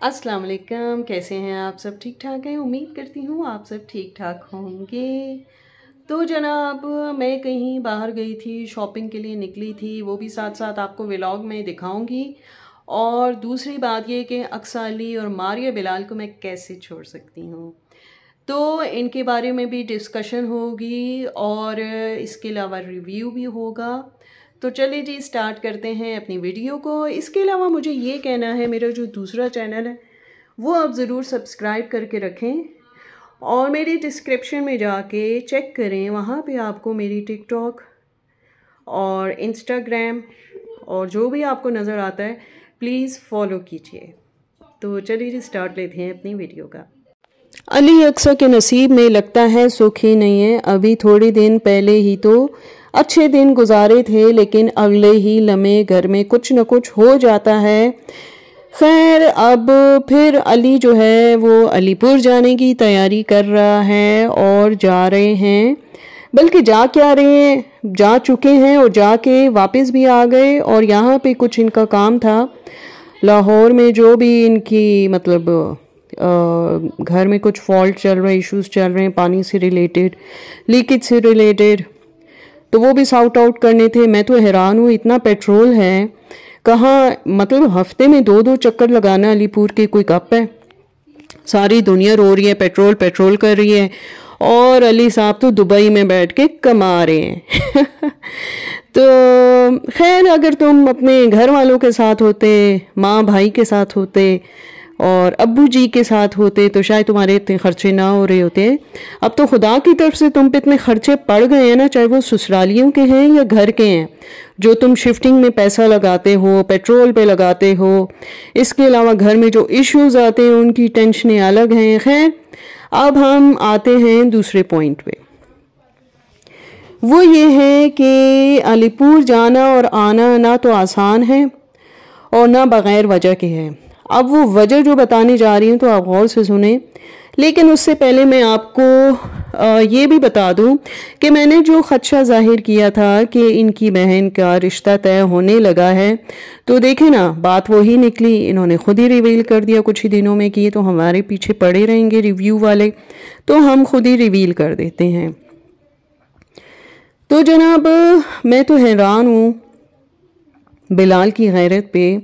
अस्सलाम वालेकुम, कैसे हैं आप सब? ठीक ठाक हैं? उम्मीद करती हूँ आप सब ठीक ठाक होंगे। तो जनाब, मैं कहीं बाहर गई थी, शॉपिंग के लिए निकली थी, वो भी साथ साथ आपको व्लॉग में दिखाऊंगी। और दूसरी बात ये कि अक्सा अली और मारिया बिलाल को मैं कैसे छोड़ सकती हूँ, तो इनके बारे में भी डिस्कशन होगी और इसके अलावा रिव्यू भी होगा। तो चलिए जी, स्टार्ट करते हैं अपनी वीडियो को। इसके अलावा मुझे ये कहना है, मेरा जो दूसरा चैनल है वो आप ज़रूर सब्सक्राइब करके रखें और मेरी डिस्क्रिप्शन में जाके चेक करें, वहाँ पे आपको मेरी टिकटॉक और इंस्टाग्राम और जो भी आपको नज़र आता है प्लीज़ फॉलो कीजिए। तो चलिए जी, स्टार्ट लेते हैं अपनी वीडियो का। अली अक्सा के नसीब में लगता है सुख ही नहीं है। अभी थोड़े दिन पहले ही तो अच्छे दिन गुजारे थे, लेकिन अगले ही लम्हे घर में कुछ न कुछ हो जाता है। खैर, अब फिर अली जो है वो अलीपुर जाने की तैयारी कर रहा है और जा रहे हैं, बल्कि जा क्या रहे हैं, जा चुके हैं और जाके वापस भी आ गए। और यहाँ पे कुछ इनका काम था लाहौर में, जो भी इनकी मतलब घर में कुछ फॉल्ट चल रहे, इश्यूज चल रहे हैं पानी से रिलेटेड, लीकेज से रिलेटेड, तो वो भी सॉर्ट आउट करने थे। मैं तो हैरान हूँ, इतना पेट्रोल है कहाँ, मतलब हफ्ते में 2-2 चक्कर लगाना अलीपुर के कोई गप है? सारी दुनिया रो रही है, पेट्रोल पेट्रोल कर रही है, और अली साहब तो दुबई में बैठ के कमा रहे हैं। तो खैर, अगर तुम अपने घर वालों के साथ होते, माँ भाई के साथ होते और अब्बू जी के साथ होते, तो शायद तुम्हारे इतने खर्चे ना हो रहे होते। अब तो खुदा की तरफ से तुम पे इतने खर्चे पड़ गए हैं ना, चाहे वो ससुरालियों के हैं या घर के हैं, जो तुम शिफ्टिंग में पैसा लगाते हो, पेट्रोल पे लगाते हो। इसके अलावा घर में जो इश्यूज आते हैं उनकी टेंशनें अलग हैं। खैर, अब हम आते हैं दूसरे पॉइंट पे। वो ये है कि अलीपुर जाना और आना ना तो आसान है और ना बग़ैर वजह के है। अब वो वजह जो बताने जा रही हूँ तो आप गौर से सुने, लेकिन उससे पहले मैं आपको ये भी बता दूं कि मैंने जो खदशा जाहिर किया था कि इनकी बहन का रिश्ता तय होने लगा है, तो देखे ना, बात वही निकली। इन्होंने खुद ही रिवील कर दिया कुछ ही दिनों में कि ये तो हमारे पीछे पड़े रहेंगे रिव्यू वाले, तो हम खुद ही रिवील कर देते हैं। तो जनाब, मैं तो हैरान हूँ बिलाल की गैरत पे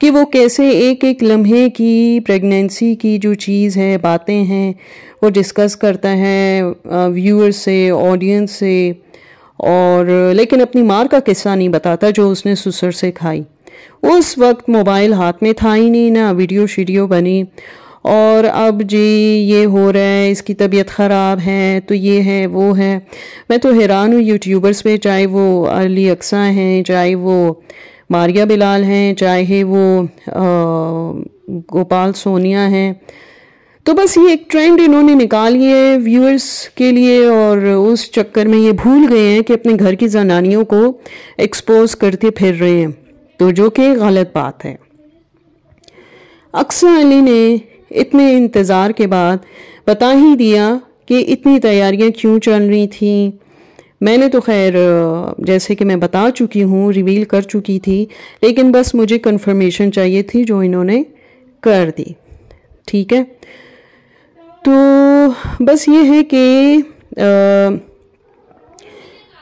कि वो कैसे एक एक लम्हे की प्रेगनेंसी की जो चीज़ है, बातें हैं, वो डिस्कस करता है व्यूअर्स से, ऑडियंस से, और लेकिन अपनी मार का किस्सा नहीं बताता जो उसने ससुर से खाई। उस वक्त मोबाइल हाथ में था ही नहीं, ना वीडियो शीडियो बनी। और अब जी ये हो रहा है, इसकी तबीयत ख़राब है, तो ये है वो है। मैं तो हैरान हूँ यूट्यूबर्स पे, चाहे वो अली अक्सा हैं, चाहे वो मारिया बिलाल हैं, चाहे वो गोपाल सोनिया हैं, तो बस ये एक ट्रेंड इन्होंने निकाली है व्यूअर्स के लिए, और उस चक्कर में ये भूल गए हैं कि अपने घर की जनानियों को एक्सपोज करते फिर रहे हैं, तो जो कि गलत बात है। अक्सा अली ने इतने इंतज़ार के बाद बता ही दिया कि इतनी तैयारियां क्यों चल रही थी। मैंने तो खैर जैसे कि मैं बता चुकी हूँ, रिवील कर चुकी थी, लेकिन बस मुझे कंफर्मेशन चाहिए थी जो इन्होंने कर दी। ठीक है, तो बस ये है कि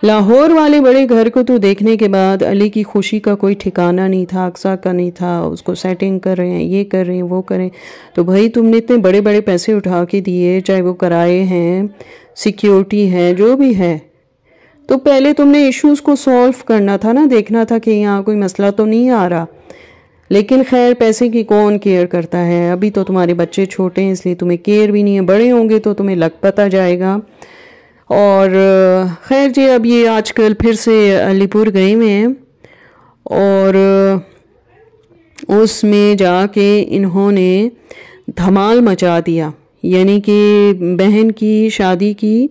लाहौर वाले बड़े घर को तो देखने के बाद अली की खुशी का कोई ठिकाना नहीं था, अक्सा का नहीं था। उसको सेटिंग कर रहे हैं, ये कर रहे हैं, वो करें, तो भाई तुमने इतने बड़े बड़े पैसे उठा के दिए, चाहे वो किराए हैं, सिक्योरिटी है, जो भी है, तो पहले तुमने इश्यूज को सॉल्व करना था ना, देखना था कि यहाँ कोई मसला तो नहीं आ रहा। लेकिन खैर, पैसे की कौन केयर करता है? अभी तो तुम्हारे बच्चे छोटे हैं, इसलिए तुम्हें केयर भी नहीं है। बड़े होंगे तो तुम्हें लग पता जाएगा। और खैर जी, अब ये आजकल फिर से अलीपुर गए हुए हैं और उसमें जाके इन्होंने धमाल मचा दिया। यानी कि बहन की शादी की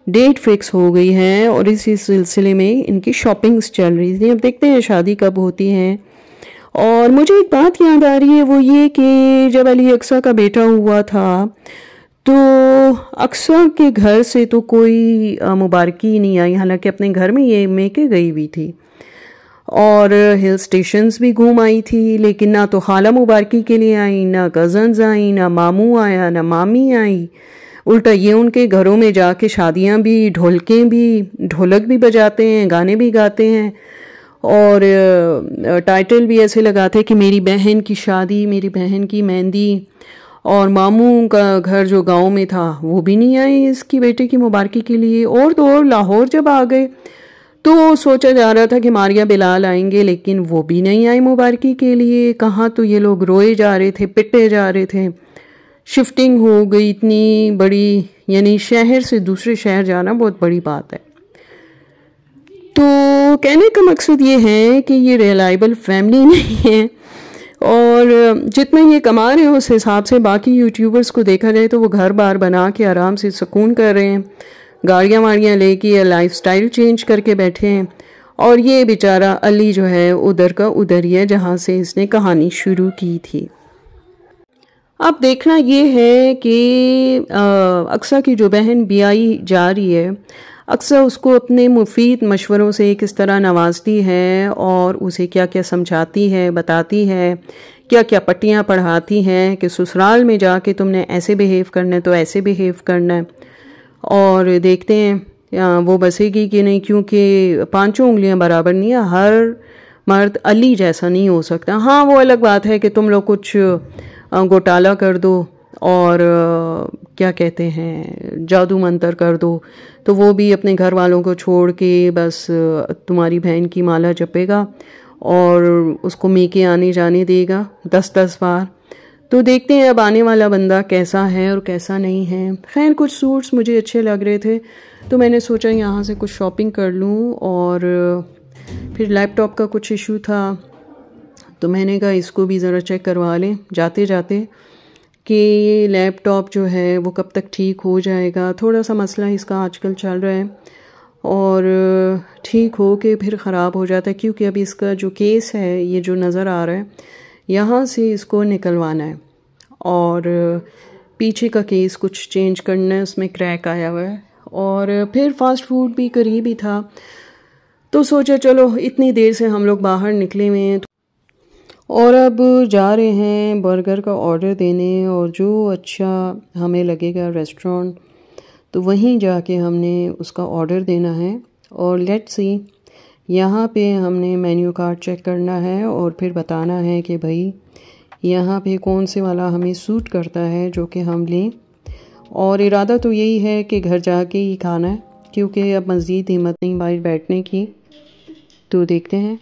डेट फिक्स हो गई है और इसी सिलसिले में इनकी शॉपिंग्स चल रही थी। अब देखते हैं शादी कब होती है। और मुझे एक बात याद आ रही है, वो ये कि जब अली अक्सा का बेटा हुआ था तो अक्सा के घर से तो कोई मुबारकी नहीं आई, हालांकि अपने घर में ये मेके गई हुई थी। और हिल स्टेशंस भी घूम आई थी, लेकिन ना तो खाला मुबारकी के लिए आई, ना कज़न्स आई, ना मामू आया, ना मामी आई। उल्टा ये उनके घरों में जाके शादियां भी, ढोलकें भी, ढोलक भी बजाते हैं, गाने भी गाते हैं, और टाइटल भी ऐसे लगाते कि मेरी बहन की शादी, मेरी बहन की मेहंदी। और मामू का घर जो गांव में था वो भी नहीं आए इसकी बेटे की मुबारकी के लिए। और तो और लाहौर जब आ गए तो सोचा जा रहा था कि मारिया बिलाल आएंगे, लेकिन वो भी नहीं आए मुबारकी के लिए। कहाँ तो ये लोग रोए जा रहे थे, पिटे जा रहे थे। शिफ्टिंग हो गई इतनी बड़ी, यानी शहर से दूसरे शहर जाना बहुत बड़ी बात है। तो कहने का मकसद ये है कि ये रिलायबल फैमिली नहीं है, और जितना ये कमा रहे हैं उस हिसाब से बाकी यूट्यूबर्स को देखा जाए तो वो घर बार बना के आराम से सुकून कर रहे हैं, गाड़ियाँ वाड़ियाँ लेके लाइफस्टाइल चेंज करके बैठे हैं। और ये बेचारा अली जो है उधर का उधर ही है जहाँ से इसने कहानी शुरू की थी। अब देखना ये है कि अक्सा की जो बहन बियाई जा रही है, अक्सर उसको अपने मुफीद मशवरों से किस तरह नवाजती है और उसे क्या क्या समझाती है, बताती है, क्या क्या पट्टियाँ पढ़ाती हैं कि ससुराल में जाके तुमने ऐसे बिहेव करना है तो ऐसे बिहेव करना है। और देखते हैं वो बसेगी कि नहीं, क्योंकि पांचों उंगलियां बराबर नहीं है, हर मर्द अली जैसा नहीं हो सकता। हाँ, वो अलग बात है कि तुम लोग कुछ घोटाला कर दो और क्या कहते हैं जादू मंतर कर दो, तो वो भी अपने घर वालों को छोड़ के बस तुम्हारी बहन की माला जपेगा और उसको मेके आने जाने देगा 10-10 बार। तो देखते हैं अब आने वाला बंदा कैसा है और कैसा नहीं है। खैर कुछ सूट्स मुझे अच्छे लग रहे थे तो मैंने सोचा यहाँ से कुछ शॉपिंग कर लूँ, और फिर लैपटॉप का कुछ इशू था तो मैंने कहा इसको भी ज़रा चेक करवा लें जाते जाते कि ये लैपटॉप जो है वो कब तक ठीक हो जाएगा। थोड़ा सा मसला इसका आजकल चल रहा है और ठीक हो के फिर ख़राब हो जाता है, क्योंकि अभी इसका जो केस है ये जो नज़र आ रहा है यहाँ से इसको निकलवाना है, और पीछे का केस कुछ चेंज करना है, उसमें क्रैक आया हुआ है। और फिर फास्ट फूड भी करीब ही था तो सोचा चलो इतनी देर से हम लोग बाहर निकले हुए हैं और अब जा रहे हैं बर्गर का ऑर्डर देने, और जो अच्छा हमें लगेगा रेस्टोरेंट तो वहीं जाके हमने उसका ऑर्डर देना है। और लेट्स सी, यहाँ पे हमने मेन्यू कार्ड चेक करना है और फिर बताना है कि भाई यहाँ पे कौन से वाला हमें सूट करता है जो कि हम लें। और इरादा तो यही है कि घर जाके ही खाना है, क्योंकि अब मज़ीद हिम्मत नहीं बाहर बैठने की। तो देखते हैं।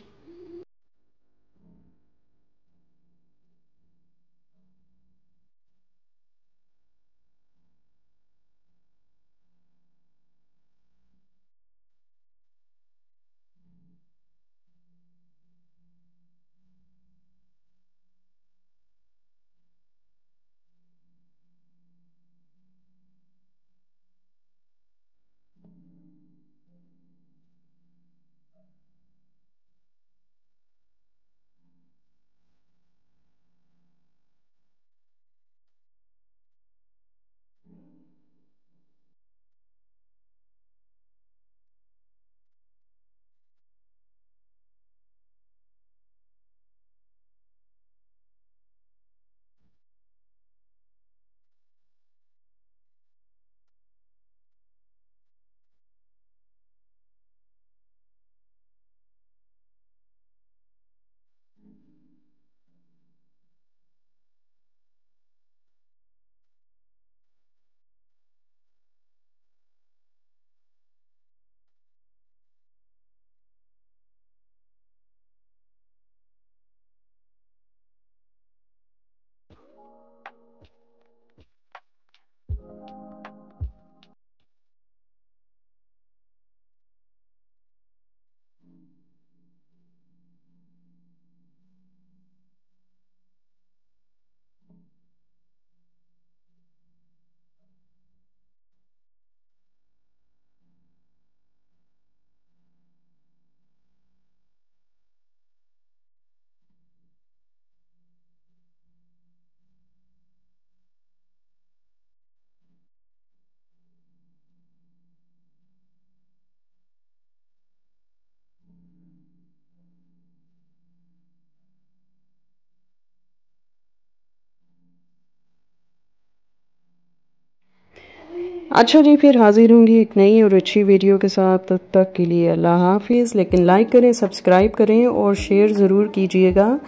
अच्छा जी, फिर हाजिर होंगी एक नई और अच्छी वीडियो के साथ। तब तक के लिए अल्लाह हाफिज़। लेकिन लाइक करें, सब्सक्राइब करें और शेयर ज़रूर कीजिएगा।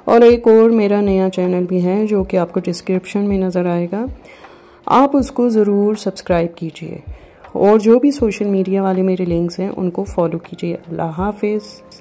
और एक और मेरा नया चैनल भी है जो कि आपको डिस्क्रिप्शन में नज़र आएगा, आप उसको ज़रूर सब्सक्राइब कीजिए। और जो भी सोशल मीडिया वाले मेरे लिंक्स हैं उनको फॉलो कीजिए। अल्लाह हाफिज़।